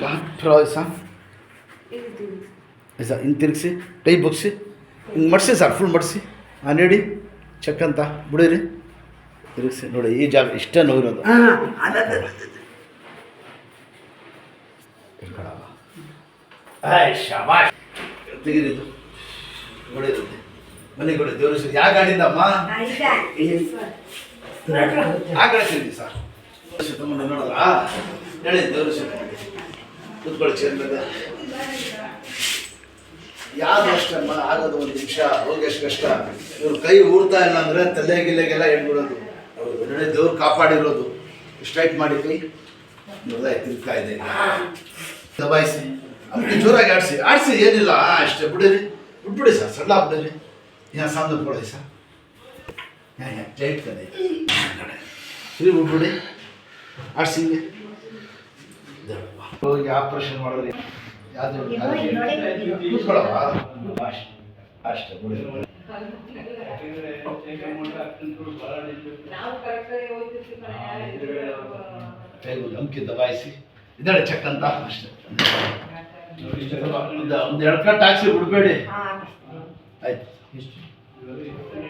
sir sir ಹಿಂಗೆ ತಿರುಗಿಸಿ ಕೈ ಬಗ್ಸಿ ಹಿಂಗೆ ಮಡಿಸಿ ಸರ್ ಫುಲ್ ಮಡಿಸಿ ನೀಡಿ ಚೆಕ್ ಅಂತ ಬಿಡಿರಿ ತಿರುಗಿಸಿ ನೋಡಿ ಈ ಜಾಗ ಇಷ್ಟೇ ನೋವಿರೋದು ಶಾಬಾಷ್ ತೆಗೀರಿದು ನೋಡಿರುತ್ತೆ ಮನೆಗೆ ಕೊಡಿ ದೇವ್ರ ಯಾವ ಗಾಡಿಯಿಂದ ಅಮ್ಮ ಆ ಕಡೆ ತಿರುಗಿ ಸರ್ ತಮ್ಮನ್ನು ನೋಡಲ್ಲ ಹೇಳಿ ದೇವ್ರ ಕೂತ್ಕೊಳ್ಳಿ ಚೇರ್ ಮೇಲೆ ಯಾವ್ದು ಅಷ್ಟಮ್ಮ ಆಗೋದು ಒಂದು ನಿಮಿಷ ಹೋಗಿ ಎಷ್ಟು ಕಷ್ಟ ಇವ್ರು ಕೈ ಊಡ್ತಾ ಇಲ್ಲ ಅಂದರೆ ತಲೆ ಗಿಲ್ಲೆಗೆಲ್ಲ ಹೇಳ್ಬಿಡೋದು ಹೌದು ನೋಡಿ ದೇವ್ರು ಕಾಪಾಡಿರೋದು ಸ್ಟ್ರೈಟ್ ಮಾಡಿ ಕೈ ನೋಡ್ದ ತಿರ್ತಾ ಇದೆ ದಬಾಯಿಸಿ ಅದಕ್ಕೆ ಜೋರಾಗಿ ಆಡಿಸಿ ಏನಿಲ್ಲ ಅಷ್ಟೇ ಬಿಡಿರಿ ಬಿಟ್ಬಿಡಿ ಸರ್ ಸಣ್ಣ ಬಿಡಿರಿ यहाँ सामने पड़े सर यहाँ टाइट कर दे फ्री ಬಿಟ್ಬಿಡಿ ಆಡ್ಸಿಂಗೆ ಹೋಗಿ ಆಪರೇಷನ್ ಮಾಡಿದ್ರಿ ಯಾವುದು ಕೂತ್ಕೊಳ್ಳಪ್ಪ ಅಷ್ಟೇ ಬಿಡಿ ಅಂಕಿ ದಬಾಯಿಸಿ ಇದ್ದಾಳೆ ಚೆಕ್ ಅಂತ ಅಷ್ಟೇ ಒಂದು 2 ಕಟ್ ಹಾಕ್ಸಿ ಬಿಡಬೇಡಿ ಆಯ್ತು